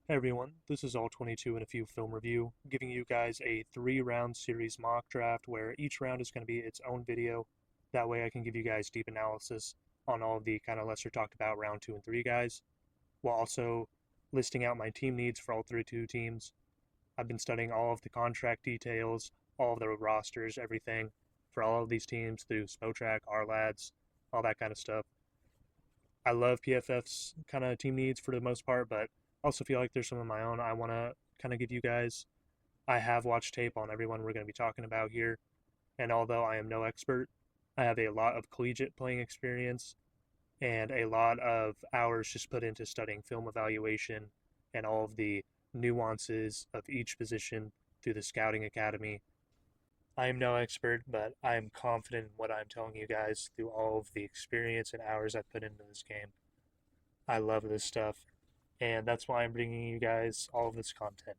Hey everyone, this is All22 and a few film review, giving you guys a 3 round series mock draft where each round is going to be its own video. That way I can give you guys deep analysis on all of the kind of lesser talked about round 2 and 3 guys, while also listing out my team needs for all 32 teams. I've been studying all of the contract details, all of the rosters, everything for all of these teams through Spotrac, RLads, all that kind of stuff. I love PFF's kind of team needs for the most part, but also feel like there's some of my own I want to kind of give you guys. I have watched tape on everyone we're going to be talking about here, and although I am no expert, I have a lot of collegiate playing experience and a lot of hours just put into studying film evaluation and all of the nuances of each position through the scouting academy. I am no expert, but I am confident in what I'm telling you guys through all of the experience and hours I've put into this game. I love this stuff, and that's why I'm bringing you guys all of this content.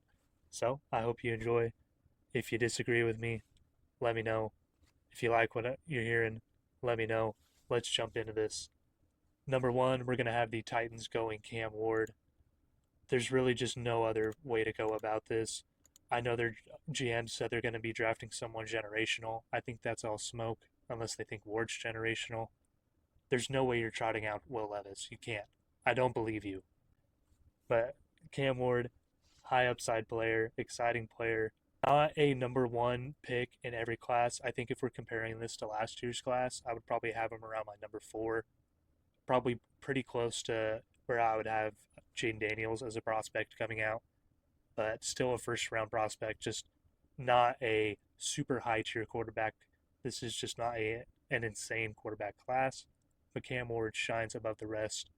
So I hope you enjoy. If you disagree with me, let me know. If you like what you're hearing, let me know. Let's jump into this. Number one, we're going to have the Titans going Cam Ward. There's really just no other way to go about this. I know their GM said they're going to be drafting someone generational. I think that's all smoke, unless they think Ward's generational. There's no way you're trotting out Will Levis. You can't. I don't believe you. But Cam Ward, high upside player, exciting player. Not a number one pick in every class. I think if we're comparing this to last year's class, I would probably have him around my number four. Probably pretty close to where I would have Jaden Daniels as a prospect coming out, but still a first round prospect, just not a super high tier quarterback. This is just not an insane quarterback class, but Cam Ward shines above the rest.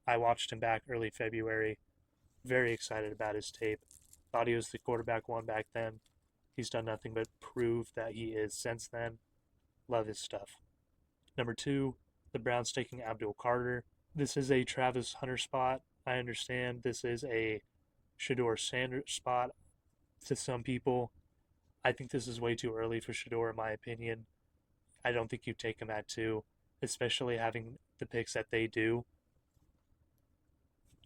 I watched him back early February. Very excited about his tape. Thought he was the quarterback one back then. He's done nothing but prove that he is since then. Love his stuff. Number two, the Browns taking Abdul Carter. This is a Travis Hunter spot. I understand this is a Shedeur Sanders spot to some people. I think this is way too early for Shedeur, in my opinion. I don't think you take him at two, especially having the picks that they do.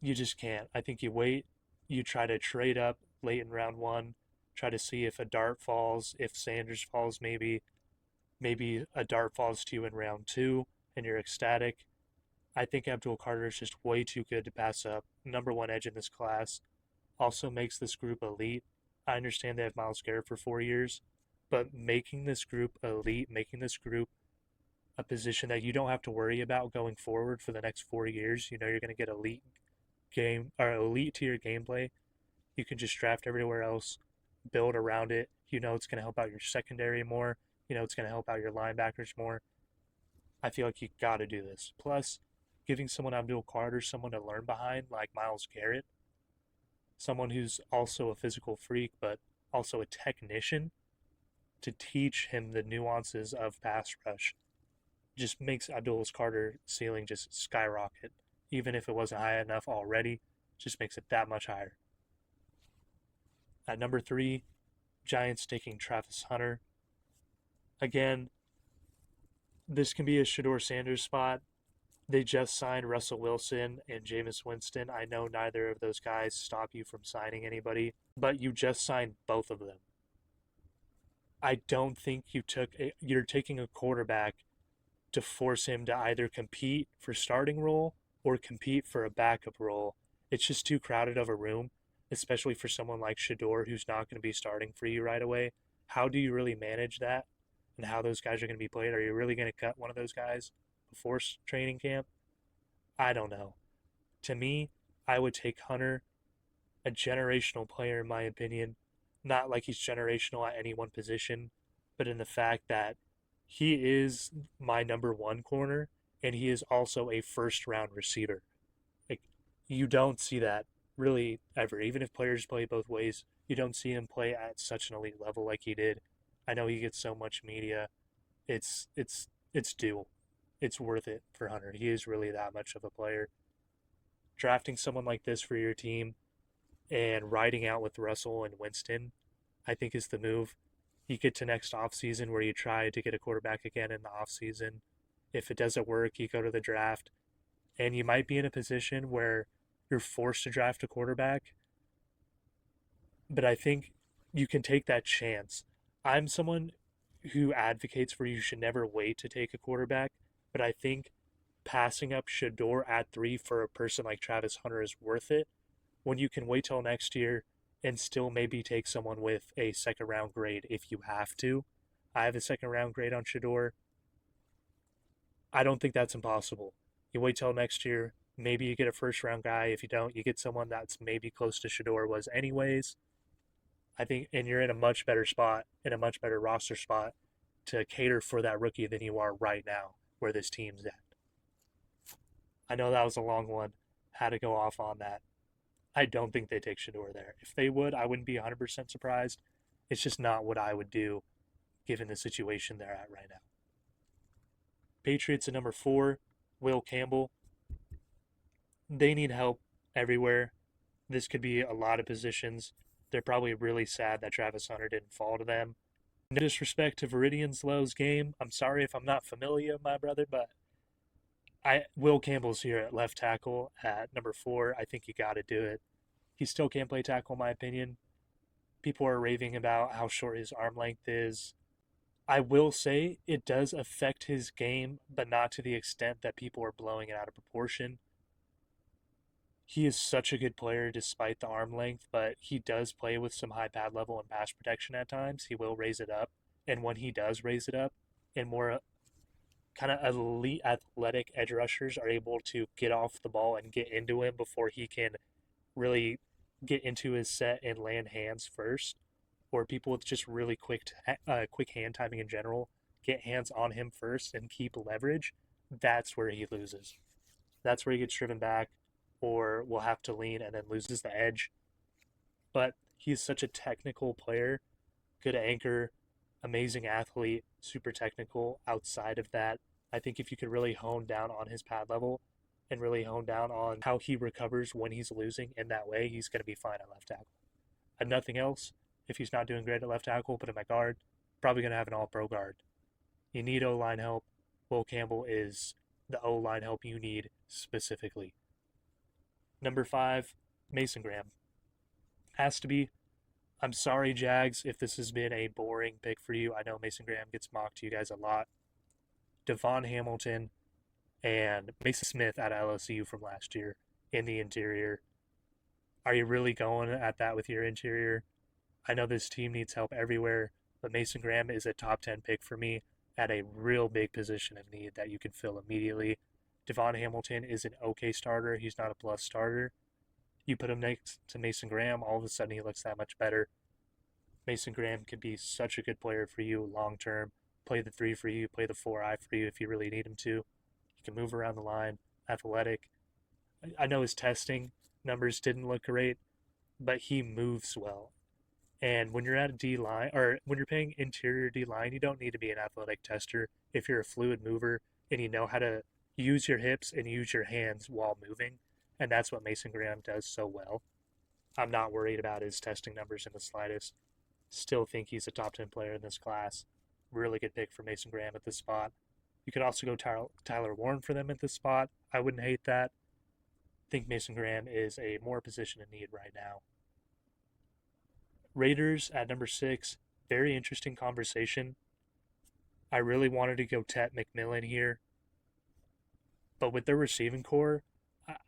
You just can't. I think you wait, you try to trade up late in round one, try to see if a dart falls, if Sanders falls, maybe a dart falls to you in round two, and you're ecstatic. I think Abdul Carter is just way too good to pass up. Number one edge in this class. Also makes this group elite. I understand they have Myles Garrett for 4 years, but making this group elite, making this group a position that you don't have to worry about going forward for the next 4 years. You know you're going to get elite game or elite tier gameplay. You can just draft everywhere else, build around it. You know it's going to help out your secondary more. You know it's going to help out your linebackers more. I feel like you got to do this. Plus, giving someone Abdul Carter someone to learn behind, like Myles Garrett, someone who's also a physical freak, but also a technician, to teach him the nuances of pass rush, just makes Abdul Carter ceiling just skyrocket. Even if it wasn't high enough already, just makes it that much higher. At number three, Giants taking Travis Hunter. Again, this can be a Shedeur Sanders spot. They just signed Russell Wilson and Jameis Winston. I know neither of those guys stop you from signing anybody, but you just signed both of them. I don't think you're taking a quarterback to force him to either compete for starting role or compete for a backup role. It's just too crowded of a room, especially for someone like Shedeur who's not going to be starting for you right away. How do you really manage that and how those guys are going to be played? Are you really going to cut one of those guys before training camp? I don't know. To me, I would take Hunter, a generational player in my opinion, not like he's generational at any one position, but in the fact that he is my number one corner and he is also a first round receiver. Like you don't see that really ever. Even if players play both ways, you don't see him play at such an elite level like he did. I know he gets so much media. It's due. It's worth it for Hunter. He is really that much of a player. Drafting someone like this for your team and riding out with Russell and Winston, I think is the move. You get to next offseason where you try to get a quarterback again in the offseason. If it doesn't work, you go to the draft, and you might be in a position where you're forced to draft a quarterback, but I think you can take that chance. I'm someone who advocates for you should never wait to take a quarterback, but I think passing up Shador at 3 for a person like Travis Hunter is worth it when you can wait till next year and still maybe take someone with a second round grade if you have to. I have a second round grade on Shador. I don't think that's impossible. You wait till next year. Maybe you get a first round guy. If you don't, you get someone that's maybe close to Shador was anyways. I think, and you're in a much better spot, in a much better roster spot to cater for that rookie than you are right now, where this team's at. I know that was a long one. Had to go off on that. I don't think they take Shador there. If they would, I wouldn't be 100% surprised. It's just not what I would do given the situation they're at right now. Patriots at number 4, Will Campbell. They need help everywhere. This could be a lot of positions. They're probably really sad that Travis Hunter didn't fall to them. No disrespect to Viridian's Low's game. I'm sorry if I'm not familiar, my brother, but Will Campbell's here at left tackle at number 4. I think you got to do it. He still can't play tackle, in my opinion. People are raving about how short his arm length is. I will say it does affect his game, but not to the extent that people are blowing it out of proportion. He is such a good player despite the arm length, but he does play with some high pad level and pass protection at times. He will raise it up. And when he does raise it up, and more kind of elite athletic edge rushers are able to get off the ball and get into him before he can really get into his set and land hands first, or people with just really quick hand timing in general get hands on him first and keep leverage, that's where he loses. That's where he gets driven back or will have to lean and then loses the edge. But he's such a technical player, good anchor, amazing athlete, super technical. Outside of that, I think if you could really hone down on his pad level and really hone down on how he recovers when he's losing in that way, he's going to be fine at left tackle. And nothing else, if he's not doing great at left tackle, put him at guard, probably going to have an all-pro guard. You need O-line help. Will Campbell is the O-line help you need specifically. Number 5, Mason Graham. Has to be. I'm sorry, Jags, if this has been a boring pick for you. I know Mason Graham gets mocked to you guys a lot. Devon Hamilton and Mason Smith out of LSU from last year in the interior. Are you really going at that with your interior? I know this team needs help everywhere, but Mason Graham is a top 10 pick for me at a real big position of need that you can fill immediately. Devon Hamilton is an okay starter. He's not a plus starter. You put him next to Mason Graham, all of a sudden he looks that much better. Mason Graham could be such a good player for you long term. Play the 3 for you, play the 4-eye for you if you really need him to. He can move around the line, athletic. I know his testing numbers didn't look great, but he moves well. And when you're at a D line, or when you're playing interior D line, you don't need to be an athletic tester if you're a fluid mover and you know how to use your hips and use your hands while moving. And that's what Mason Graham does so well. I'm not worried about his testing numbers in the slightest. Still think he's a top 10 player in this class. Really good pick for Mason Graham at this spot. You could also go Tyler Warren for them at this spot. I wouldn't hate that. I think Mason Graham is a more position in need right now. Raiders at number 6. Very interesting conversation. I really wanted to go Tet McMillan here. But with their receiving core,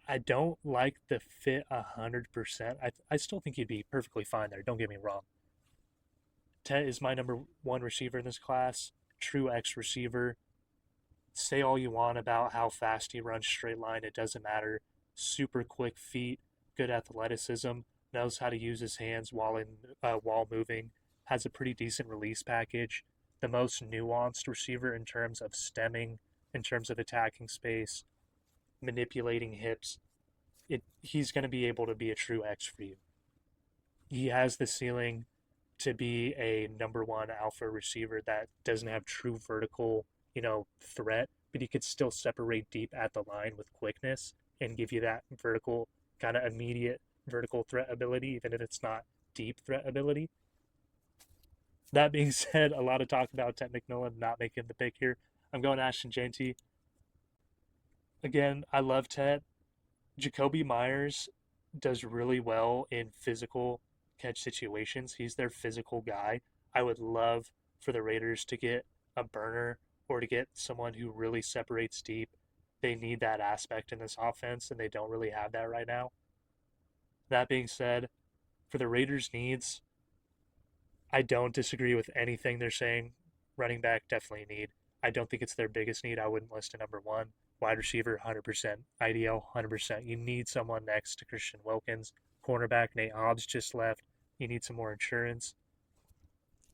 I don't like the fit 100%. I still think he'd be perfectly fine there. Don't get me wrong. Tet is my number 1 receiver in this class. True X receiver. Say all you want about how fast he runs straight line. It doesn't matter. Super quick feet. Good athleticism. Knows how to use his hands while moving. Has a pretty decent release package. The most nuanced receiver in terms of stemming, in terms of attacking space, manipulating hips. He's going to be able to be a true X for you. He has the ceiling to be a number 1 alpha receiver that doesn't have true vertical, threat, but he could still separate deep at the line with quickness and give you that vertical, kind of immediate vertical threat ability, even if it's not deep threat ability. That being said, a lot of talk about Tet McMillan not making the pick here. I'm going Ashton Jeanty. Again, I love Tet. Jakobi Meyers does really well in physical catch situations. He's their physical guy. I would love for the Raiders to get a burner or to get someone who really separates deep. They need that aspect in this offense, and they don't really have that right now. That being said, for the Raiders' needs, I don't disagree with anything they're saying. Running back definitely need. I don't think it's their biggest need. I wouldn't list it number one. Wide receiver, 100%. IDL, 100%. You need someone next to Christian Wilkins. Cornerback, Nate Hobbs just left. You need some more insurance.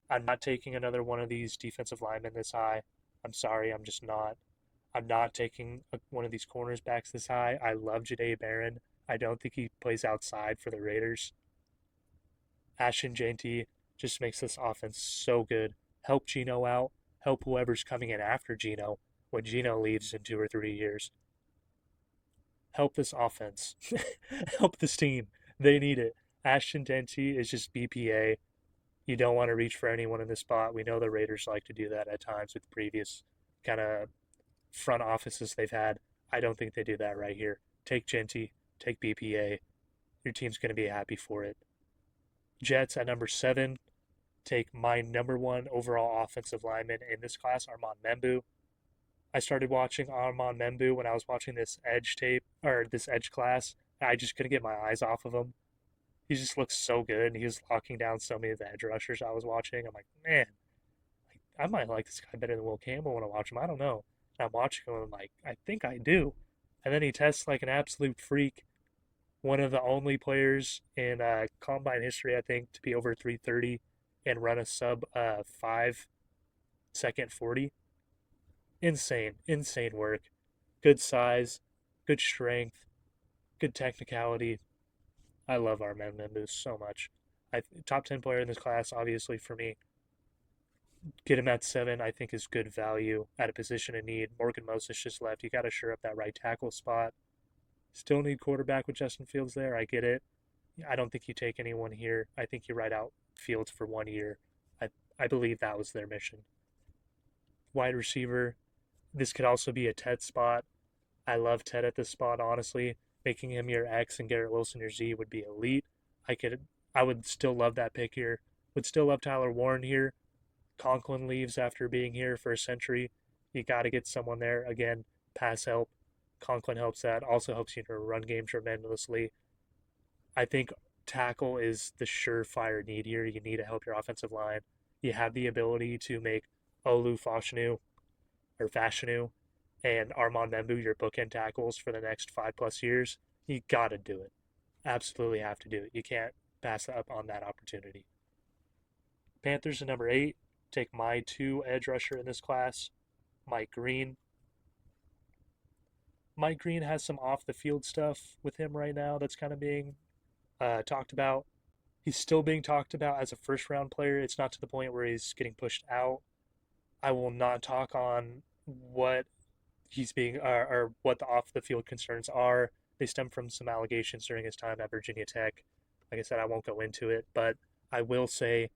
I'm not taking another one of these defensive linemen this high. I'm sorry, I'm just not. I'm not taking one of these corners backs this high. I love Jahdae Barron. I don't think he plays outside for the Raiders. Ashton Jeanty just makes this offense so good. Help Geno out. Help whoever's coming in after Geno when Geno leaves in 2 or 3 years. Help this offense. Help this team. They need it. Ashton Jeanty is just BPA. You don't want to reach for anyone in this spot. We know the Raiders like to do that at times with previous kind of front offices they've had. I don't think they do that right here. Take Jeanty. Take BPA. Your team's going to be happy for it. Jets at number 7. Take my number 1 overall offensive lineman in this class, Armand Membou. I started watching Armand Membou when I was watching this edge tape, or this edge class. I just couldn't get my eyes off of him. He just looks so good. He was locking down so many of the edge rushers I was watching. I'm like, man, I might like this guy better than Will Campbell when I watch him. I don't know. And I'm watching him and I'm like, I think I do. And then he tests like an absolute freak. One of the only players in combine history, I think, to be over 330 and run a sub 5-second 40. Insane work. Good size, good strength, good technicality. I love Armand Membou so much. Top 10 player in this class, obviously, for me. Get him at 7, I think, is good value at a position of need. Morgan Moses just left. You got to shore up that right tackle spot. Still need quarterback with Justin Fields there. I get it. I don't think you take anyone here. I think you ride out Fields for 1 year. I believe that was their mission. Wide receiver. This could also be a Ted spot. I love Ted at this spot, honestly. Making him your X and Garrett Wilson your Z would be elite. I would still love that pick here. Would still love Tyler Warren here. Conklin leaves after being here for a century. You got to get someone there. Again, pass help. Conklin helps that. Also helps you in your run game tremendously. I think tackle is the surefire need here. You need to help your offensive line. You have the ability to make Olu Fashanu and Armand Membou your bookend tackles for the next 5+ years. You got to do it. Absolutely have to do it. You can't pass up on that opportunity. Panthers at number 8. Take my 2 edge rusher in this class, Mike Green. Mike Green has some off-the-field stuff with him right now that's kind of being talked about. He's still being talked about as a first-round player. It's not to the point where he's getting pushed out. I will not talk on what he's being or what the off-the-field concerns are. They stem from some allegations during his time at Virginia Tech. Like I said, I won't go into it, but I will say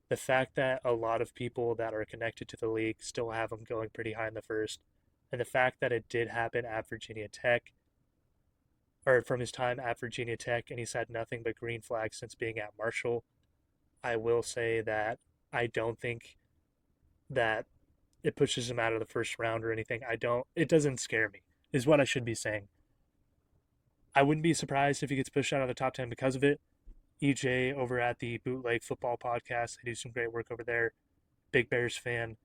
the fact that a lot of people that are connected to the league still have him going pretty high in the first, and the fact that it did happen at Virginia Tech, or from his time at Virginia Tech, and he's had nothing but green flags since being at Marshall, I will say that I don't think that it pushes him out of the first round or anything. It doesn't scare me, is what I should be saying. I wouldn't be surprised if he gets pushed out of the top 10 because of it. EJ over at the Bootleg Football Podcast, they do some great work over there. Big Bears fan.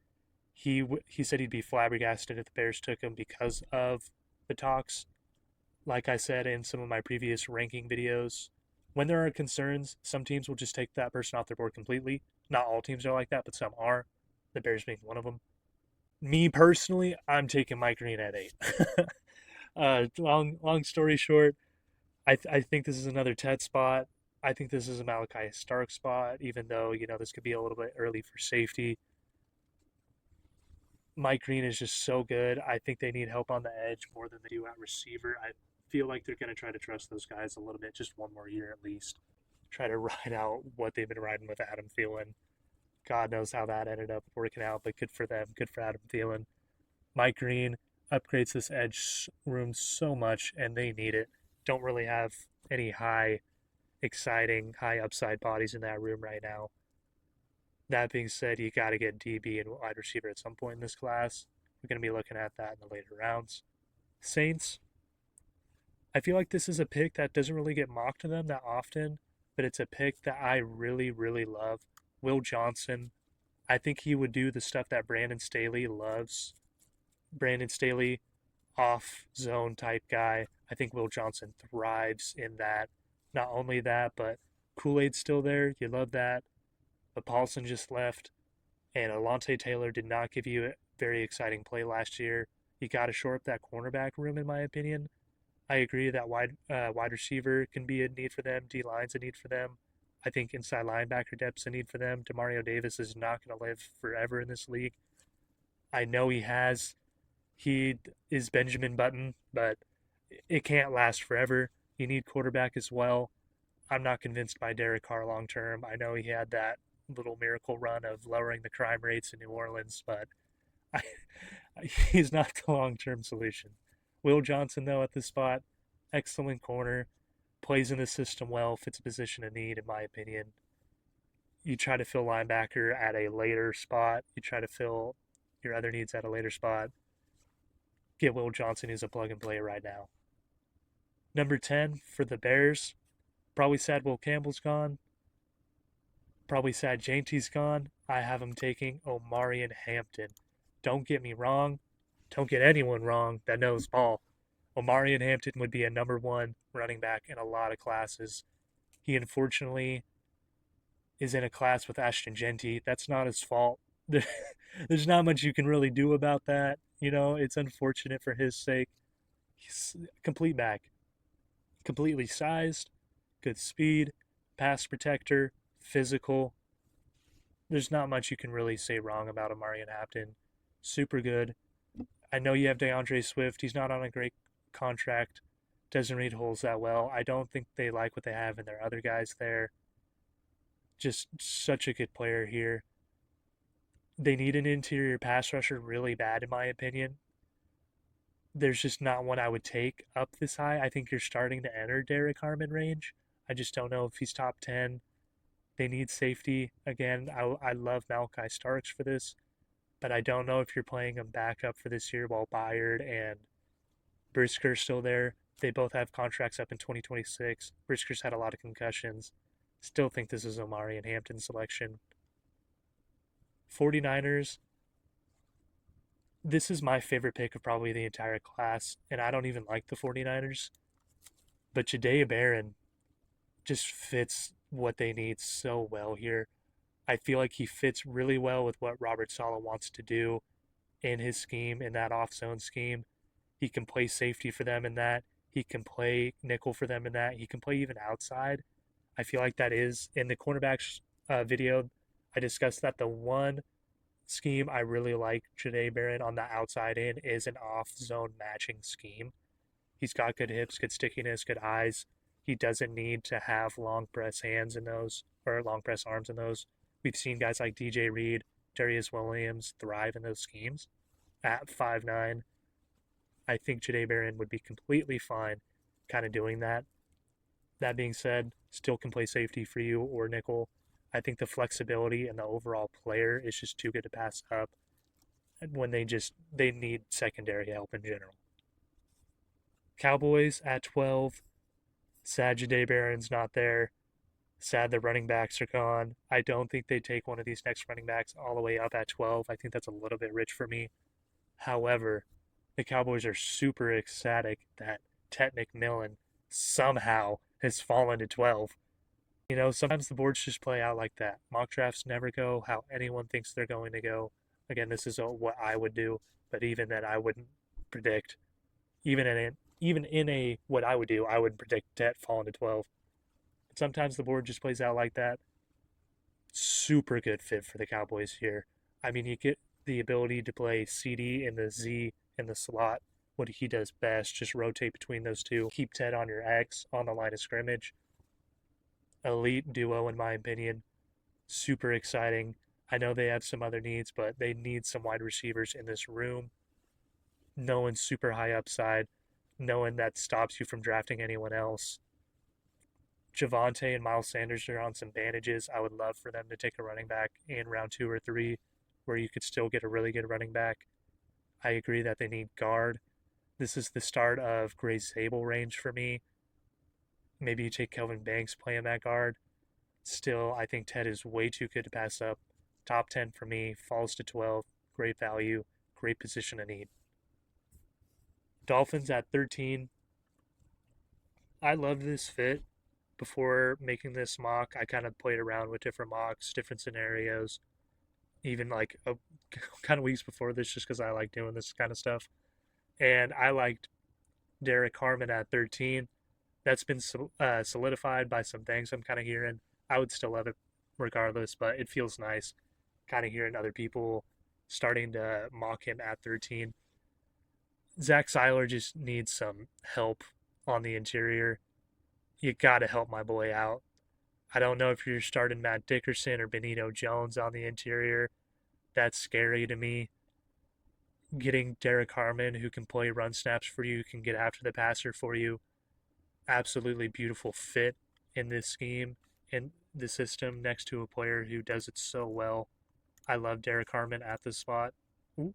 He said he'd be flabbergasted if the Bears took him because of the talks. Like I said in some of my previous ranking videos, when there are concerns, some teams will just take that person off their board completely. Not all teams are like that, but some are. The Bears being one of them. Me personally, I'm taking Mike Green at 8. Long story short, I think this is another Ted spot. I think this is a Malachi Stark spot, even though, this could be a little bit early for safety. Mike Green is just so good. I think they need help on the edge more than they do at receiver. I feel like they're going to try to trust those guys a little bit, just one more year at least. Try to ride out what they've been riding with Adam Thielen. God knows how that ended up working out, but good for them. Good for Adam Thielen. Mike Green upgrades this edge room so much, and they need it. Don't really have any high exciting, high upside bodies in that room right now. That being said, you got to get DB and wide receiver at some point in this class. We're going to be looking at that in the later rounds. Saints, I feel like this is a pick that doesn't really get mocked to them that often, but it's a pick that I really, really love. Will Johnson, I think he would do the stuff that Brandon Staley loves. Brandon Staley, off zone type guy. I think Will Johnson thrives in that. Not only that, but Kool Aid's still there. You love that. But Paulson just left, and Alontae Taylor did not give you a very exciting play last year. You got to shore up that cornerback room, in my opinion. I agree that wide receiver can be a need for them. D line's a need for them. I think inside linebacker depth's a need for them. Demario Davis is not going to live forever in this league. I know he is Benjamin Button, but it can't last forever. You need quarterback as well. I'm not convinced by Derek Carr long term. I know he had that little miracle run of lowering the crime rates in New Orleans, but I, he's not the long term solution. Will Johnson, though, at this spot, excellent corner, plays in the system well, fits a position of need, in my opinion. You try to fill linebacker at a later spot. You try to fill your other needs at a later spot. Get Will Johnson, who's a plug and play right now. Number 10 for the Bears. Probably sad Will Campbell's gone. Probably sad Jainty's gone. I have him taking Omarion Hampton. Don't get me wrong. Don't get anyone wrong that knows ball. Omarion Hampton would be a number one running back in a lot of classes. He unfortunately is in a class with Ashton Jeanty. That's not his fault. There's not much you can really do about that. You know, it's unfortunate for his sake. He's a complete back. Completely sized, good speed, pass protector, physical. There's not much you can really say wrong about Omarion Hampton. Super good. I know you have DeAndre Swift. He's not on a great contract. Doesn't read holes that well. I don't think they like what they have in their other guys there. Just such a good player here. They need an interior pass rusher really bad, in my opinion. There's just not one I would take up this high. I think you're starting to enter Derek Harmon range. I just don't know if he's top 10. They need safety. Again, I love Malachi Starks for this, but I don't know if you're playing him back up for this year while Byard and Brisker's still there. They both have contracts up in 2026. Brisker's had a lot of concussions. Still think this is Omarion Hampton selection. 49ers, this is my favorite pick of probably the entire class, and I don't even like the 49ers. But Jahdae Barron just fits what they need so well here. I feel like he fits really well with what Robert Saleh wants to do in his scheme, in that off zone scheme. He can play safety for them in that. He can play nickel for them in that. He can play even outside. I feel like that is in the cornerbacks video. I discussed that the one scheme I really like Jahdae Barron on the outside in is an off zone matching scheme. He's got good hips, good stickiness, good eyes. He doesn't need to have long press hands in those or long press arms in those. We've seen guys like DJ Reed, Darius Williams thrive in those schemes at 5'9". I think Jahdae Barron would be completely fine kind of doing that. That being said, still can play safety for you or nickel. I think the flexibility and the overall player is just too good to pass up when they need secondary help in general. Cowboys at 12. Sad Jahdae Barron's not there. Sad the running backs are gone. I don't think they take one of these next running backs all the way up at 12. I think that's a little bit rich for me. However, the Cowboys are super ecstatic that Tet McMillan somehow has fallen to 12. You know, sometimes the boards just play out like that. Mock drafts never go how anyone thinks they're going to go. Again, this is what I would do, but even then, I wouldn't predict. Even in a what I would do, I would predict Tet falling to 12. But sometimes the board just plays out like that. Super good fit for the Cowboys here. I mean, you get the ability to play CD in the Z in the slot, what he does best, just rotate between those two. Keep Ted on your X on the line of scrimmage. Elite duo, in my opinion. Super exciting. I know they have some other needs, but they need some wide receivers in this room. No one's super high upside. No one that stops you from drafting anyone else. Javonte and Miles Sanders are on some bandages. I would love for them to take a running back in round 2 or 3 where you could still get a really good running back. I agree that they need guard. This is the start of Gray Sable range for me. Maybe you take Kelvin Banks, play him at guard. Still, I think Ted is way too good to pass up. Top 10 for me, falls to 12. Great value, great position to need. Dolphins at 13. I love this fit. Before making this mock, I kind of played around with different mocks, different scenarios, even like kind of weeks before this, just because I like doing this kind of stuff. And I liked Derek Harmon at 13. That's been solidified by some things I'm kind of hearing. I would still love it regardless, but it feels nice kind of hearing other people starting to mock him at 13. Zach Seiler just needs some help on the interior. You got to help my boy out. I don't know if you're starting Matt Dickerson or Benito Jones on the interior. That's scary to me. Getting Derek Harmon, who can play run snaps for you, can get after the passer for you. Absolutely beautiful fit in this scheme, in the system, next to a player who does it so well. I love Derek Harmon at this spot. Ooh.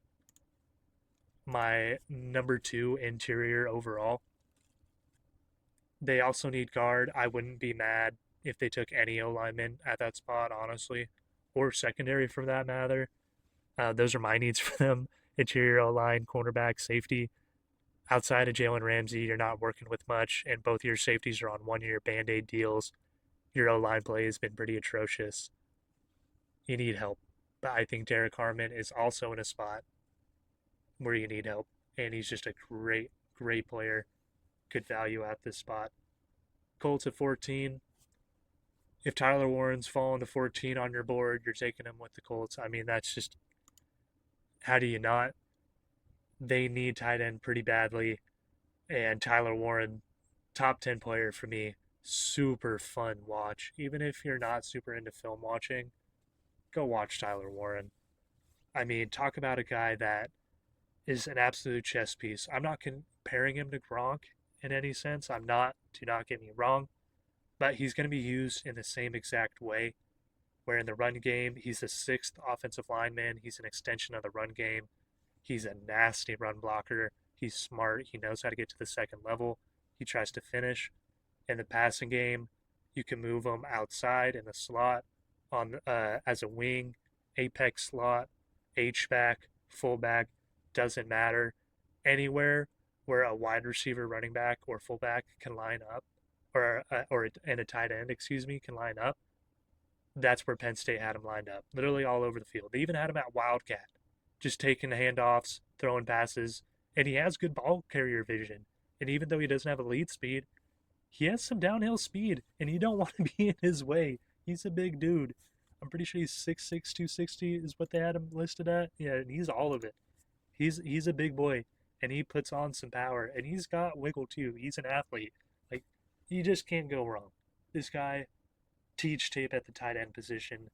My number 2 interior overall. They also need guard. I wouldn't be mad if they took any O lineman at that spot, honestly, or secondary for that matter. Those are my needs for them: interior O line, cornerback, safety. Outside of Jalen Ramsey, you're not working with much, and both your safeties are on 1-year band aid deals. Your O line play has been pretty atrocious. You need help. But I think Derek Harmon is also in a spot where you need help, and he's just a great, great player. Good value at this spot. Colts at 14. If Tyler Warren's fallen to 14 on your board, you're taking him with the Colts. I mean, that's just, how do you not? They need tight end pretty badly, and Tyler Warren, top 10 player for me. Super fun watch. Even if you're not super into film watching, go watch Tyler Warren. I mean, talk about a guy that is an absolute chess piece. I'm not comparing him to Gronk in any sense. I'm not. Do not get me wrong. But he's going to be used in the same exact way, where in the run game, he's the 6th offensive lineman. He's an extension of the run game. He's a nasty run blocker. He's smart. He knows how to get to the second level. He tries to finish. In the passing game, you can move him outside in the slot on as a wing, apex slot, H-back, fullback, doesn't matter. Anywhere where a wide receiver, running back, or fullback can line up, and a tight end, can line up. That's where Penn State had him lined up, literally all over the field. They even had him at Wildcat, just taking the handoffs, throwing passes, and he has good ball carrier vision. And even though he doesn't have elite speed, he has some downhill speed, and you don't want to be in his way. He's a big dude. I'm pretty sure he's 6'6", 260 is what they had him listed at. Yeah, and he's all of it. He's a big boy, and he puts on some power, and he's got wiggle too. He's an athlete. Like, you just can't go wrong. This guy, teach tape at the tight end position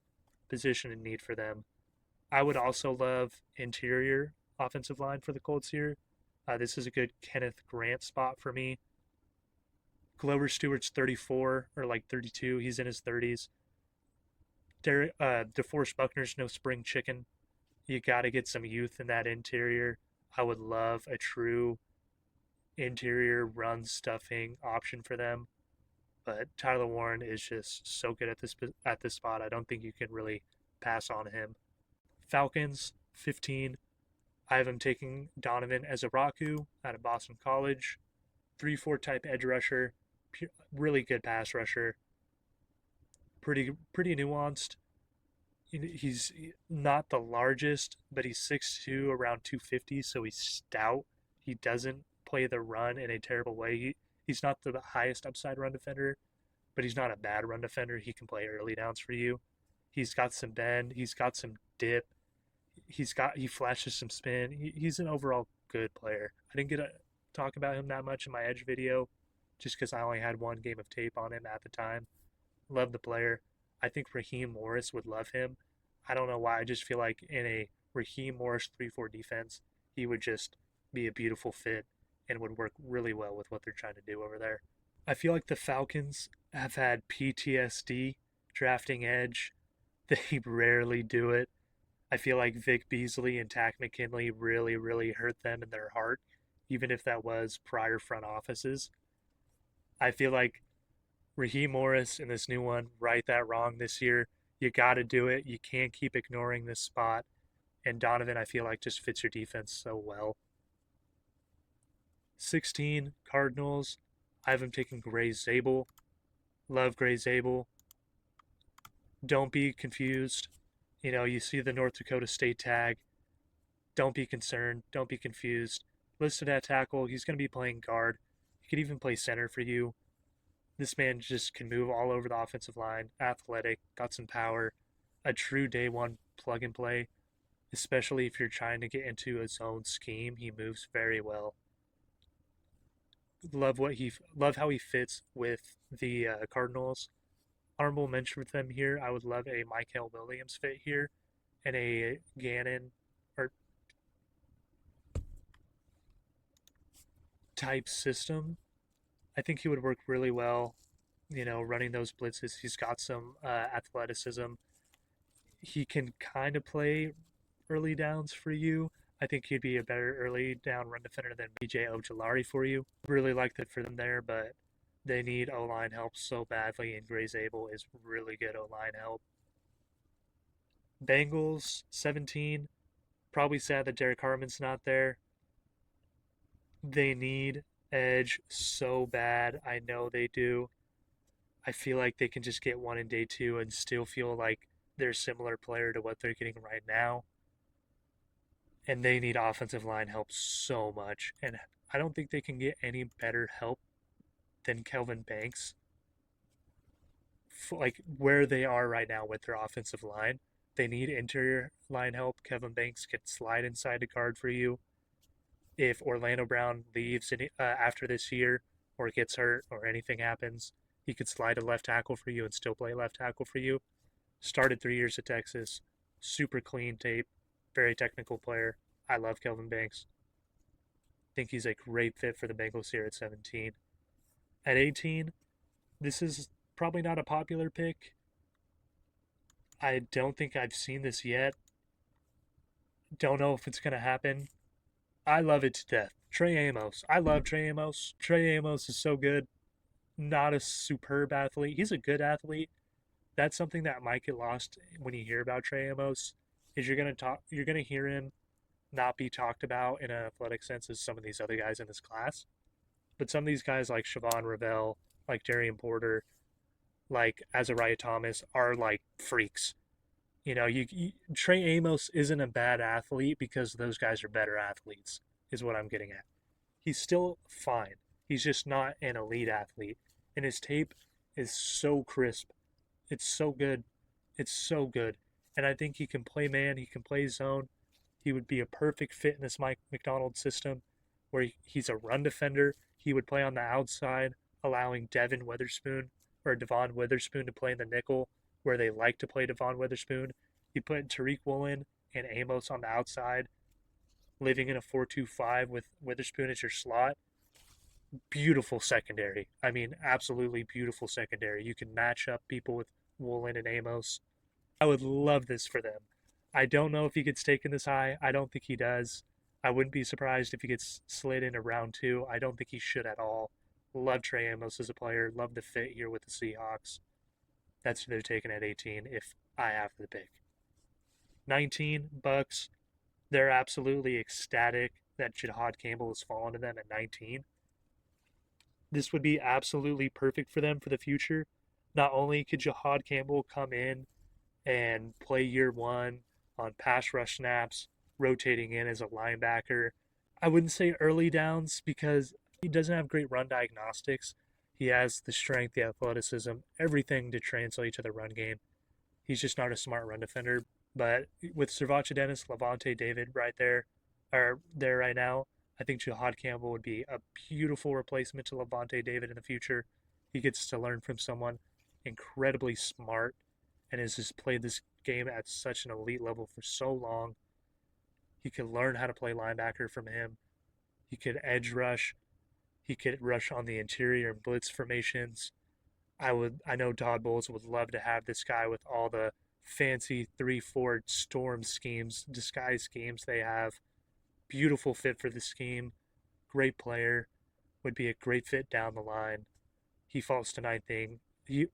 in need for them. I would also love interior offensive line for the Colts here. This is a good Kenneth Grant spot for me. Glover Stewart's 34 or like 32. He's in his 30s. DeForest Buckner's no spring chicken. You got to get some youth in that interior. I would love a true interior run stuffing option for them. But Tyler Warren is just so good at this spot. I don't think you can really pass on him. Falcons, 15. I have him taking Donovan Ezaraku out of Boston College. 3-4 type edge rusher. Really good pass rusher. Pretty nuanced. He's not the largest, but he's 6'2", around 250, so he's stout. He doesn't play the run in a terrible way. He's not the highest upside run defender, but he's not a bad run defender. He can play early downs for you. He's got some bend. He's got some dip. He flashes some spin. He's an overall good player. I didn't get to talk about him that much in my edge video, just because I only had one game of tape on him at the time. Love the player. I think Raheem Morris would love him. I don't know why. I just feel like in a Raheem Morris 3-4 defense, he would just be a beautiful fit and would work really well with what they're trying to do over there. I feel like the Falcons have had PTSD drafting edge. They rarely do it. I feel like Vic Beasley and Tack McKinley really, really hurt them in their heart, even if that was prior front offices. I feel like Raheem Morris in this new one, right that wrong this year. You got to do it. You can't keep ignoring this spot. And Donovan, I feel like, just fits your defense so well. 16, Cardinals. I have him taking Gray Zabel. Love Gray Zabel. Don't be confused. You know, you see the North Dakota State tag. Don't be concerned. Don't be confused. Listed at tackle. He's going to be playing guard. He could even play center for you. This man just can move all over the offensive line. Athletic, got some power. A true day one plug and play, especially if you're trying to get into a zone scheme. He moves very well. Love how he fits with the Cardinals. Honorable mention with them here. I would love a Michael Williams fit here, and a Gannon or type system. I think he would work really well. You know, running those blitzes. He's got some athleticism. He can kind of play early downs for you. I think he'd be a better early down run defender than BJ Ojolari for you. Really like that for them there, but they need O line help so badly, and Gray Zabel is really good O line help. Bengals 17. Probably sad that Derek Harmon's not there. They need edge so bad. I know they do. I feel like they can just get one in day two and still feel like they're a similar player to what they're getting right now. And they need offensive line help so much. And I don't think they can get any better help than Kelvin Banks. Like where they are right now with their offensive line, they need interior line help. Kevin Banks can slide inside the guard for you. If Orlando Brown leaves after this year or gets hurt or anything happens, he could slide a left tackle for you and still play left tackle for you. Started 3 years at Texas. Super clean tape. Very technical player. I love Kelvin Banks. Think he's a great fit for the Bengals here at 17. At 18, this is probably not a popular pick. I don't think I've seen this yet. Don't know if it's going to happen. I love it to death. Trey Amos. I love Trey Amos. Trey Amos is so good. Not a superb athlete. He's a good athlete. That's something that might get lost when you hear about Trey Amos. Is you're gonna hear him not be talked about in an athletic sense as some of these other guys in this class. But some of these guys like Siobhan Ravel, like Darian Porter, like Azariah Thomas are like freaks. You know, Trey Amos isn't a bad athlete because those guys are better athletes, is what I'm getting at. He's still fine. He's just not an elite athlete. And his tape is so crisp. It's so good. It's so good. And I think he can play man, he can play zone. He would be a perfect fit in this Mike Macdonald system where he's a run defender. He would play on the outside, allowing Devon Witherspoon or Devon Witherspoon to play in the nickel where they like to play Devon Witherspoon. You put Tariq Woolen and Amos on the outside, living in a 4-2-5 with Witherspoon as your slot. Beautiful secondary. I mean, absolutely beautiful secondary. You can match up people with Woolen and Amos. I would love this for them. I don't know if he gets taken this high. I don't think he does. I wouldn't be surprised if he gets slid into round 2. I don't think he should at all. Love Trey Amos as a player. Love the fit here with the Seahawks. That's who they're taking at 18 if I have the pick. 19, Bucks. They're absolutely ecstatic that Jahad Campbell has fallen to them at 19. This would be absolutely perfect for them for the future. Not only could Jahad Campbell come in and play year one on pass rush snaps, rotating in as a linebacker. I wouldn't say early downs because he doesn't have great run diagnostics. He has the strength, the athleticism, everything to translate to the run game. He's just not a smart run defender. But with Servacha Dennis, Levante David right there, or there right now, I think Jahad Campbell would be a beautiful replacement to Levante David in the future. He gets to learn from someone incredibly smart and has just played this game at such an elite level for so long. He could learn how to play linebacker from him. He could edge rush. He could rush on the interior and blitz formations. I know Todd Bowles would love to have this guy with all the fancy 3-4 storm schemes, disguise schemes they have. Beautiful fit for the scheme. Great player. Would be a great fit down the line. He falls to 19. He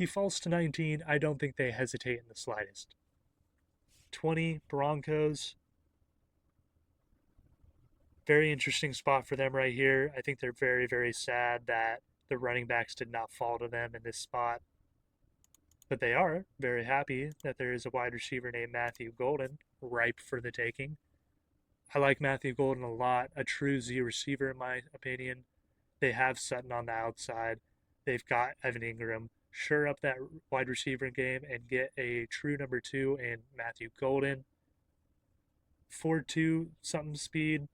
falls to 19. I don't think they hesitate in the slightest. 20 Broncos. Very interesting spot for them right here. I think they're very, very sad that the running backs did not fall to them in this spot. But they are very happy that there is a wide receiver named Matthew Golden, ripe for the taking. I like Matthew Golden a lot, a true Z receiver in my opinion. They have Sutton on the outside. They've got Evan Ingram. Sure up that wide receiver game and get a true number 2 in Matthew Golden. 4.2 something speed.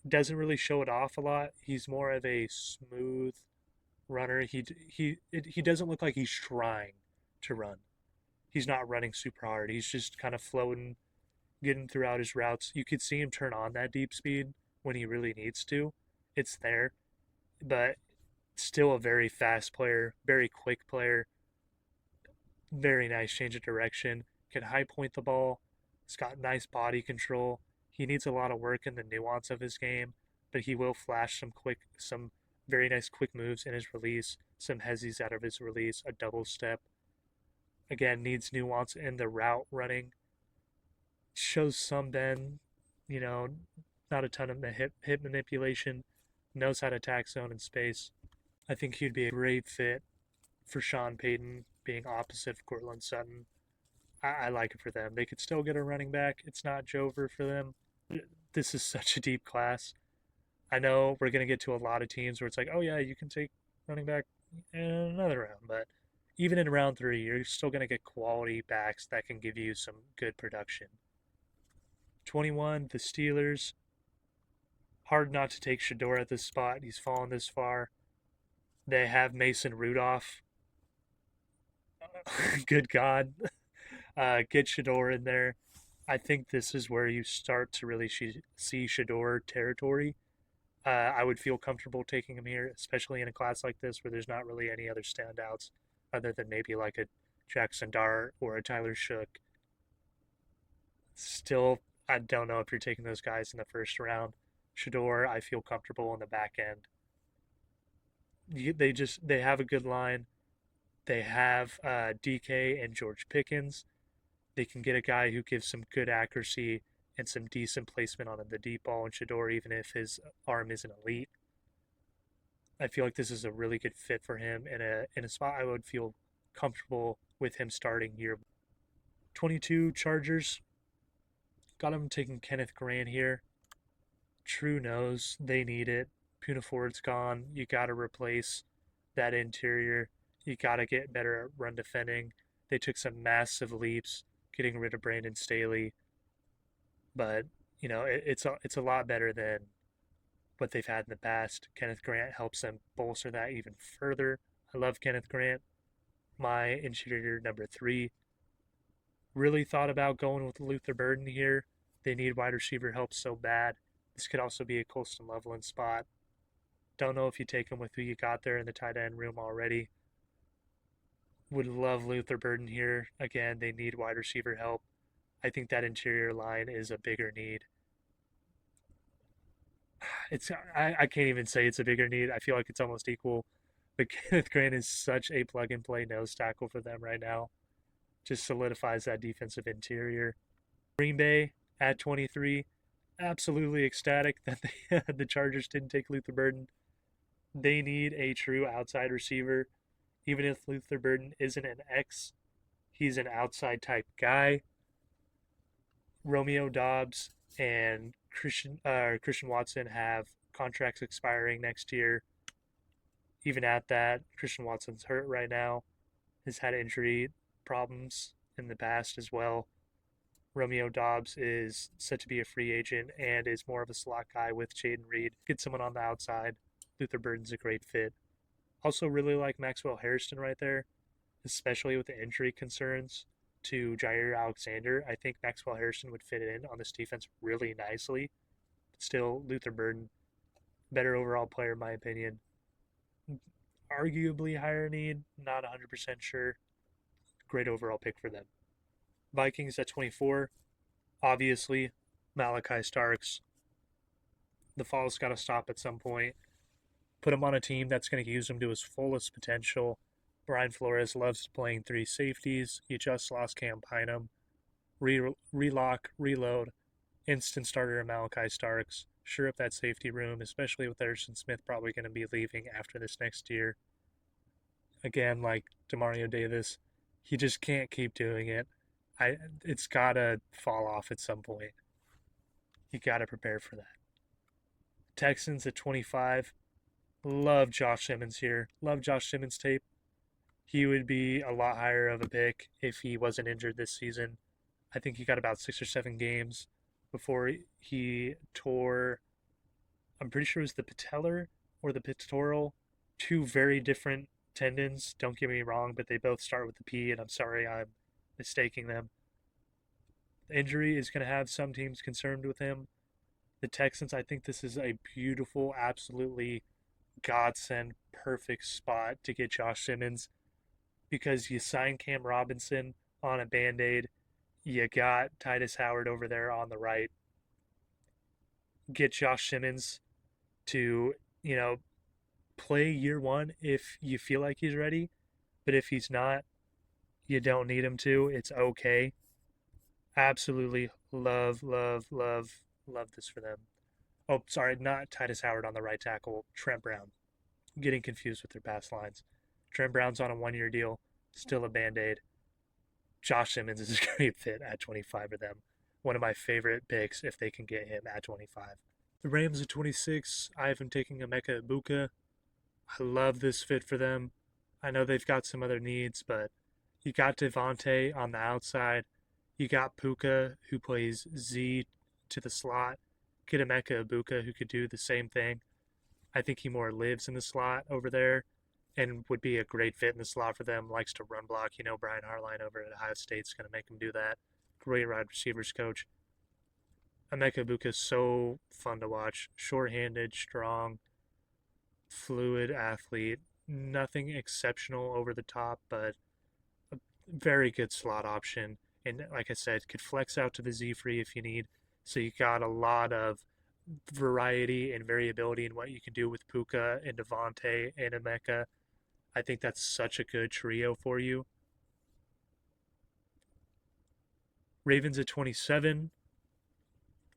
Doesn't really show it off a lot. He's more of a smooth runner. He doesn't look like he's trying to run. He's not running super hard. He's just kind of floating, getting throughout his routes. You could see him turn on that deep speed when he really needs to. It's there, but still a very fast player, very quick player, very nice change of direction, can high point the ball. He's got nice body control. He needs a lot of work in the nuance of his game, but he will flash some very nice quick moves in his release, some hezzies out of his release, a double step. Again, needs nuance in the route running. Shows some bend, you know, not a ton of hip manipulation. Knows how to attack zone and space. I think he'd be a great fit for Sean Payton, being opposite of Courtland Sutton. I like it for them. They could still get a running back. It's not Jover for them. This is such a deep class. I know we're going to get to a lot of teams where it's like, oh, yeah, you can take running back in another round. But even in round 3, you're still going to get quality backs that can give you some good production. 21, the Steelers. Hard not to take Shador at this spot. He's fallen this far. They have Mason Rudolph. Good God. Get Shador in there. I think this is where you start to really see Shador territory. I would feel comfortable taking him here, especially in a class like this where there's not really any other standouts other than maybe like a Jackson Dart or a Tyler Shook. Still, I don't know if you're taking those guys in the first round. Shador, I feel comfortable in the back end. They have a good line. They have DK and George Pickens. They can get a guy who gives some good accuracy and some decent placement on the deep ball in Shador, even if his arm isn't elite. I feel like this is a really good fit for him in a spot I would feel comfortable with him starting year. 22 Chargers. Got him taking Kenneth Grant here. True nose. They need it. Poona Ford's gone. You got to replace that interior. You got to get better at run defending. They took some massive leaps getting rid of Brandon Staley, but you know it's a lot better than what they've had in the past. Kenneth Grant helps them bolster that even further. I love Kenneth Grant. My interior number 3. Really thought about going with Luther Burden here. They need wide receiver help so bad. This could also be a Colston Loveland spot. Don't know if you take him with who you got there in the tight end room already. Would love Luther Burden here. Again, they need wide receiver help. I think that interior line is a bigger need. I can't even say it's a bigger need. I feel like it's almost equal. But Kenneth Grant is such a plug and play nose tackle for them right now. Just solidifies that defensive interior. Green Bay at 23. Absolutely ecstatic that the Chargers didn't take Luther Burden. They need a true outside receiver. Even if Luther Burden isn't an X, he's an outside type guy. Romeo Doubs and Christian Watson have contracts expiring next year. Even at that, Christian Watson's hurt right now. Has had injury problems in the past as well. Romeo Doubs is set to be a free agent and is more of a slot guy with Jayden Reed. Get someone on the outside. Luther Burden's a great fit. Also really like Maxwell Hairston right there, especially with the injury concerns to Jair Alexander. I think Maxwell Hairston would fit in on this defense really nicely. Still, Luther Burden, better overall player in my opinion. arguably higher need, not 100% sure. Great overall pick for them. Vikings at 24, obviously, Malachi Starks. The fall's got to stop at some point. Put him on a team that's going to use him to his fullest potential. Brian Flores loves playing three safeties. You just lost Cam Bynum. Relock, reload, instant starter Malachi Starks. Sure up that safety room, especially with Harrison Smith probably going to be leaving after this next year. Again, like Demario Davis, he just can't keep doing it. It's gotta fall off at some point. You gotta prepare for that. Texans at 25. Love Josh Simmons here. Love Josh Simmons tape. He would be a lot higher of a pick if he wasn't injured this season. I think he got about 6 or 7 games before he tore, I'm pretty sure it was the patellar or the pectoral. Two very different tendons, don't get me wrong, but they both start with the P, and I'm sorry I'm mistaking them. The injury is going to have some teams concerned with him. The Texans, I think this is a beautiful, absolutely godsend, perfect spot to get Josh Simmons because you sign Cam Robinson on a band aid. You got Titus Howard over there on the right. Get Josh Simmons to, play year one if you feel like he's ready. But if he's not, you don't need him to. It's okay. Absolutely love, love, love, love this for them. Oh, sorry, not Titus Howard on the right tackle, Trent Brown. Getting confused with their past lines. Trent Brown's on a 1-year deal, still a band aid. Josh Simmons is a great fit at 25 for them. One of my favorite picks if they can get him at 25. The Rams at 26, I have him taking Emeka Egbuka. I love this fit for them. I know they've got some other needs, but you got Devontae on the outside. You got Puka, who plays Z to the slot. Get Emeka Egbuka, who could do the same thing. I think he more lives in the slot over there and would be a great fit in the slot for them. Likes to run block. Brian Hartline over at Ohio State's going to make him do that. Great wide receivers coach. Emeka Egbuka is so fun to watch. Short-handed, strong, fluid athlete. Nothing exceptional over the top, but a very good slot option. And like I said, could flex out to the Z free if you need. So you got a lot of variety and variability in what you can do with Puka and Devontae and Emeka. I think that's such a good trio for you. Ravens at 27.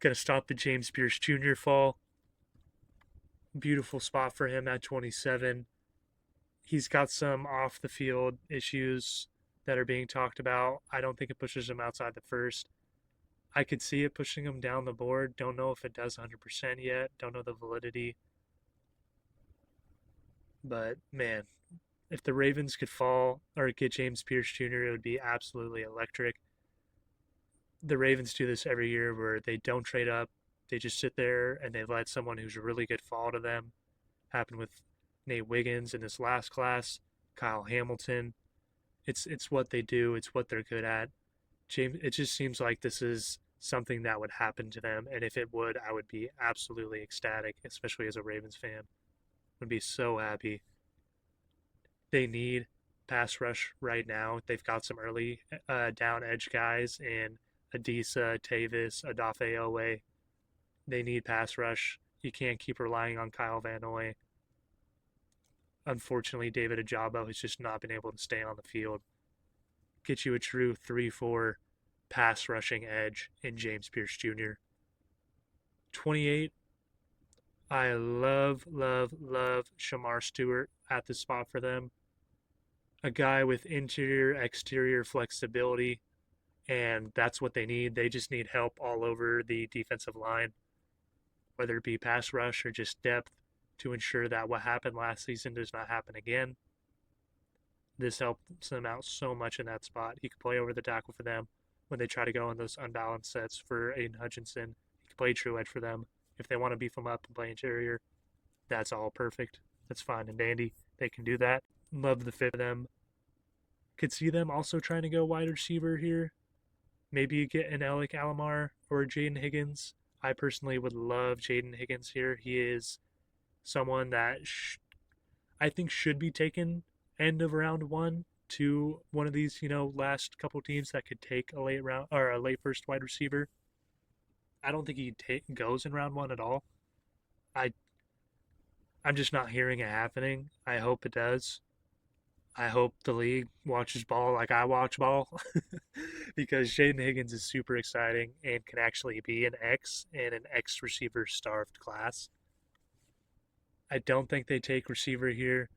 Going to stop the James Pierce Jr. fall. Beautiful spot for him at 27. He's got some off the field issues that are being talked about. I don't think it pushes him outside the first. I could see it pushing him down the board. Don't know if it does 100% yet. Don't know the validity. But man, if the Ravens could fall or get James Pierce Jr., it would be absolutely electric. The Ravens do this every year where they don't trade up. They just sit there and they let someone who's a really good fall to them. Happened with Nate Wiggins in this last class, Kyle Hamilton. It's what they do. It's what they're good at. James, it just seems like this is something that would happen to them, and if it would, I would be absolutely ecstatic, especially as a Ravens fan. Would be so happy. They need pass rush right now. They've got some early down edge guys in Adisa, Tavis, Adafe Owe. They need pass rush. You can't keep relying on Kyle Van Noy. Unfortunately, David Ajabo has just not been able to stay on the field. Get you a true 3-4 pass rushing edge in James Pierce Jr. 28, I love, love, love Shamar Stewart at the spot for them. A guy with interior, exterior flexibility, and that's what they need. They just need help all over the defensive line, whether it be pass rush or just depth, to ensure that what happened last season does not happen again. This helps them out so much in that spot. He could play over the tackle for them when they try to go in those unbalanced sets for Aiden Hutchinson. He could play true edge for them. If they want to beef him up and play interior, that's all perfect. That's fine and dandy. They can do that. Love the fit of them. Could see them also trying to go wide receiver here. Maybe you get an Alec Alomar or Jaden Higgins. I personally would love Jaden Higgins here. He is someone that I think should be taken end of round one to one of these, last couple teams that could take a late round or a late first wide receiver. I don't think goes in round one at all. I I'm just not hearing it happening. I hope it does. I hope the league watches ball like I watch ball because Shaden Higgins is super exciting and can actually be an X in an X receiver starved class. I don't think they take receiver here.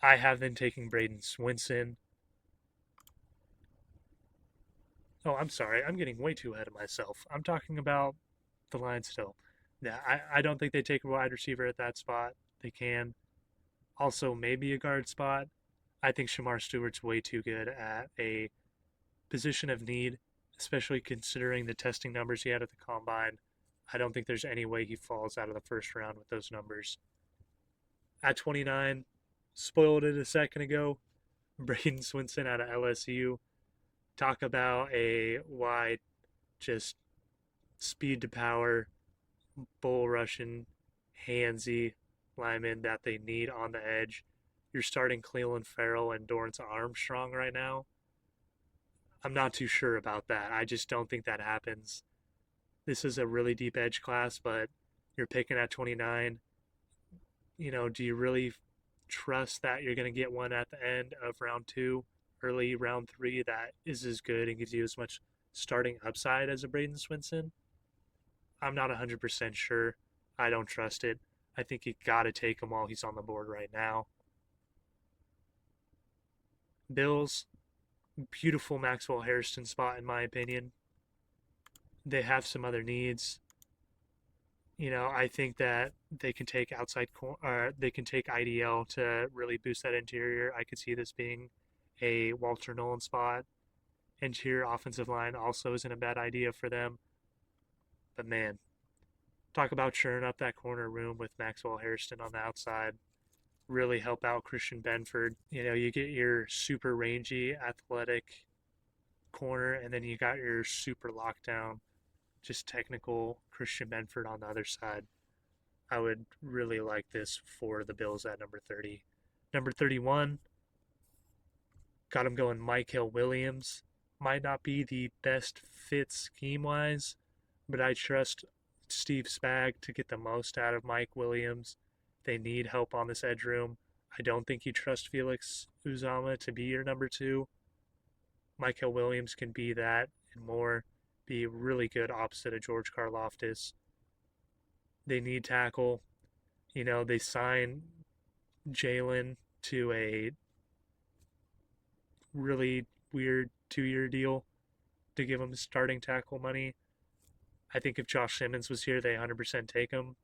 I have them taking Braden Swinson. Oh, I'm sorry. I'm getting way too ahead of myself. I'm talking about the line still. Yeah, I don't think they take a wide receiver at that spot. They can. Also, maybe a guard spot. I think Shamar Stewart's way too good at a position of need, especially considering the testing numbers he had at the combine. I don't think there's any way he falls out of the first round with those numbers. At 29, spoiled it a second ago. Braden Swinson out of LSU. Talk about a wide, just speed to power, bull rushing, handsy lineman that they need on the edge. You're starting Cleveland Farrell and Dorrance Armstrong right now. I'm not too sure about that. I just don't think that happens. This is a really deep edge class, but you're picking at 29. Do you really trust that you're going to get one at the end of round two, early round three that is as good and gives you as much starting upside as a Braden Swinson? I'm not 100% sure. I don't trust it. I think you got to take him while he's on the board right now. Bills, beautiful Maxwell Hairston spot in my opinion. They have some other needs. I think that they can take they can take IDL to really boost that interior. I could see this being a Walter Nolan spot. Interior offensive line also isn't a bad idea for them. But man, talk about churning up that corner room with Maxwell Hairston on the outside. Really help out Christian Benford. You get your super rangy, athletic corner, and then you got your super lockdown, just technical Christian Benford on the other side. I would really like this for the Bills at number 30. Number 31, got him going Mykel Williams. Might not be the best fit scheme wise, but I trust Steve Spag to get the most out of Mike Williams. They need help on this edge room. I don't think you trust Felix Uzama to be your number two. Mykel Williams can be that and more, be really good opposite of George Karlaftis. They need tackle. They sign Jalen to a really weird 2-year deal to give him starting tackle money. I think if Josh Simmons was here, they 100% take him.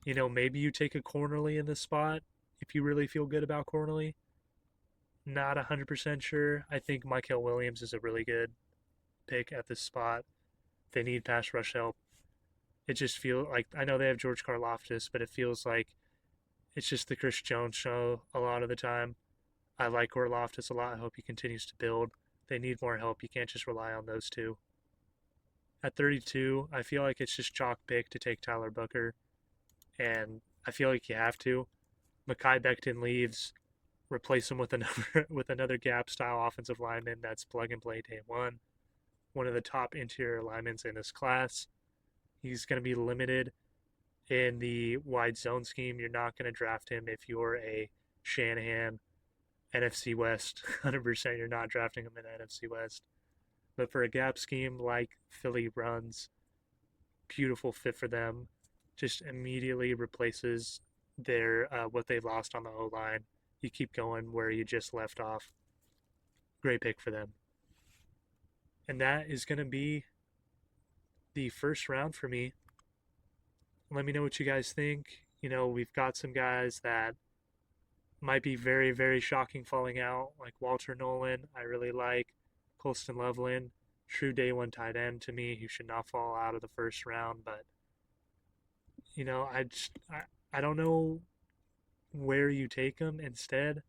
Maybe you take a Cornerly in this spot if you really feel good about Cornerly. Not 100% sure. I think Mykel Williams is a really good pick at this spot. They need pass rush help. It just feels like, I know they have George Karlaftis, but it feels like it's just the Chris Jones show a lot of the time. I like Karlaftis a lot. I hope he continues to build. They need more help. You can't just rely on those two. At 32, I feel like it's just chalk pick to take Tyler Booker, and I feel like you have to. Mekhi Becton leaves, replace him with another with another gap style offensive lineman that's plug and play day one of the top interior linemen in this class. He's going to be limited in the wide zone scheme. You're not going to draft him if you're a Shanahan NFC West. 100% you're not drafting him in NFC West. But for a gap scheme like Philly runs, beautiful fit for them. Just immediately replaces their what they lost on the O line. You keep going where you just left off. Great pick for them. And that is going to be the first round for me. Let me know what you guys think. We've got some guys that might be very, very shocking falling out, like Walter Nolan. I really like Colston Loveland, true day one tight end to me, who should not fall out of the first round. But I don't know where you take him instead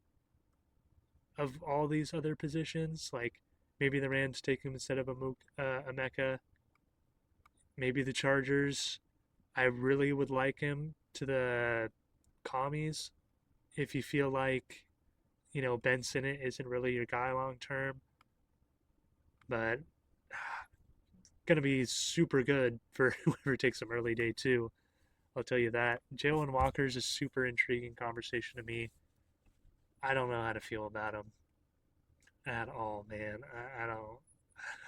of all these other positions. Like maybe the Rams take him instead of Emeka. Maybe the Chargers. I really would like him to the commies. If you feel like, Ben Sinnott isn't really your guy long term, but going to be super good for whoever takes him early day two. I'll tell you that. Jalen Walker is a super intriguing conversation to me. I don't know how to feel about him at all, man. I don't.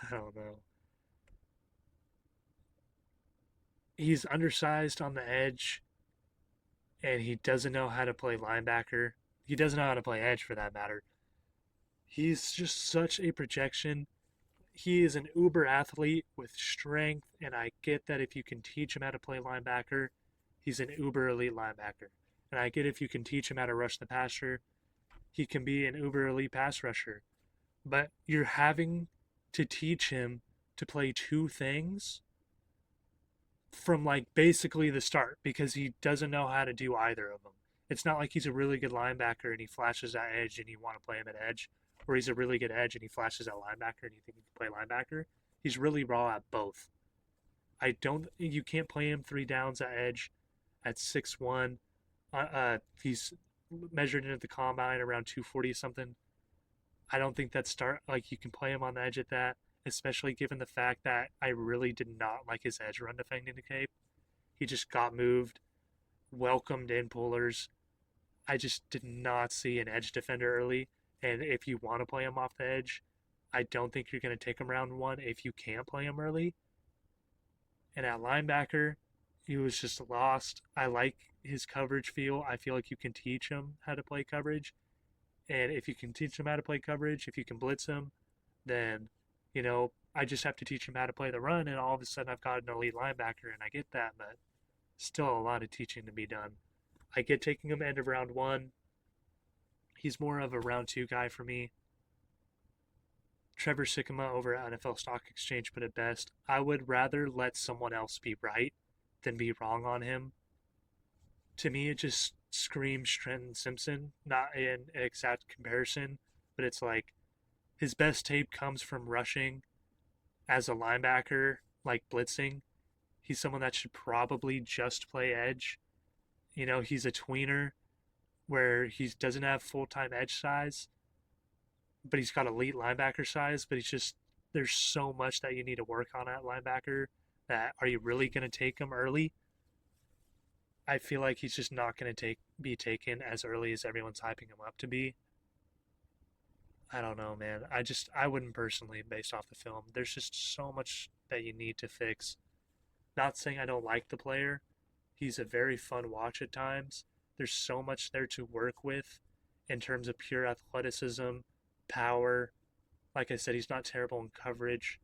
I don't know. He's undersized on the edge, and he doesn't know how to play linebacker. He doesn't know how to play edge for that matter. He's just such a projection. He is an uber athlete with strength, and I get that if you can teach him how to play linebacker, he's an uber elite linebacker. And I get if you can teach him how to rush the passer, he can be an uber elite pass rusher. But you're having to teach him to play two things from like basically the start because he doesn't know how to do either of them. It's not like he's a really good linebacker and he flashes that edge and you want to play him at edge, or he's a really good edge and he flashes at linebacker and you think he can play linebacker. He's really raw at both. You can't play him 3 downs at edge at 6'1". He's measured into the combine around 240 something. I don't think that you can play him on the edge at that, especially given the fact that I really did not like his edge run defending the Cape. He just got moved, welcomed in pullers. I just did not see an edge defender early. And if you want to play him off the edge, I don't think you're going to take him round one if you can't play him early. And at linebacker, he was just lost. I like his coverage feel. I feel like you can teach him how to play coverage. And if you can teach him how to play coverage, if you can blitz him, then, I just have to teach him how to play the run, and all of a sudden I've got an elite linebacker, and I get that, but still a lot of teaching to be done. I get taking him end of round one. He's more of a round two guy for me. Trevor Sikkema over at NFL Stock Exchange put it best. I would rather let someone else be right than be wrong on him. To me, it just screams Trenton Simpson, not in an exact comparison, but it's like his best tape comes from rushing as a linebacker, like blitzing. He's someone that should probably just play edge. He's a tweener where he doesn't have full-time edge size, but he's got elite linebacker size, but there's so much that you need to work on at linebacker that are you really going to take him early? I feel like he's just not going to be taken as early as everyone's hyping him up to be. I don't know, man. I wouldn't personally based off the film. There's just so much that you need to fix. Not saying I don't like the player. He's a very fun watch at times. There's so much there to work with in terms of pure athleticism, power. Like I said, he's not terrible in coverage.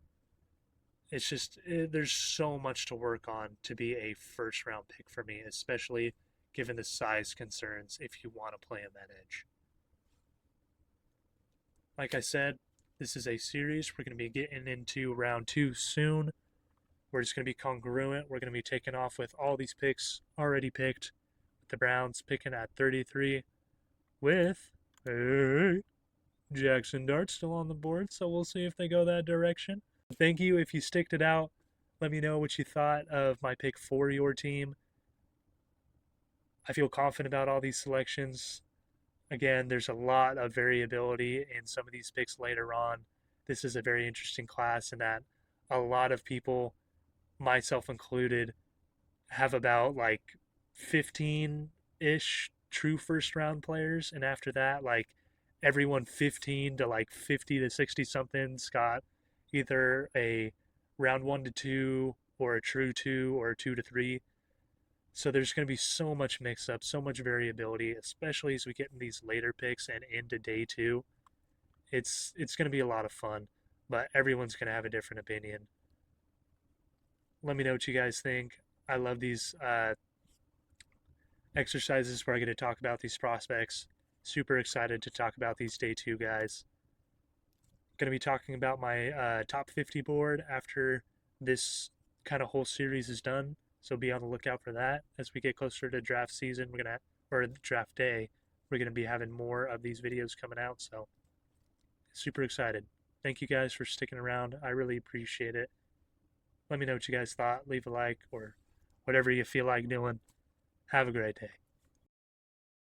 It's just there's so much to work on to be a first round pick for me, especially given the size concerns if you want to play him at edge. Like I said, this is a series. We're going to be getting into round two soon. We're just going to be congruent. We're going to be taking off with all these picks already picked. With the Browns picking at 33 with Jackson Dart still on the board. So we'll see if they go that direction. Thank you if you sticked it out. Let me know what you thought of my pick for your team. I feel confident about all these selections. Again, there's a lot of variability in some of these picks later on. This is a very interesting class in that a lot of people, myself included, have about like 15-ish true first round players. And after that, like everyone 15 to like 50 to 60 something's got either a round 1 to 2 or a true 2 or a 2 to 3. So there's going to be so much mix up, so much variability, especially as we get in these later picks and into day two. It's going to be a lot of fun, but everyone's going to have a different opinion. Let me know what you guys think. I love these exercises where I get to talk about these prospects. Super excited to talk about these day two guys. Going to be talking about my top 50 board after this kind of whole series is done. So be on the lookout for that as we get closer to draft season. Or draft day, we're gonna be having more of these videos coming out. So super excited. Thank you guys for sticking around. I really appreciate it. Let me know what you guys thought. Leave a like or whatever you feel like doing. Have a great day.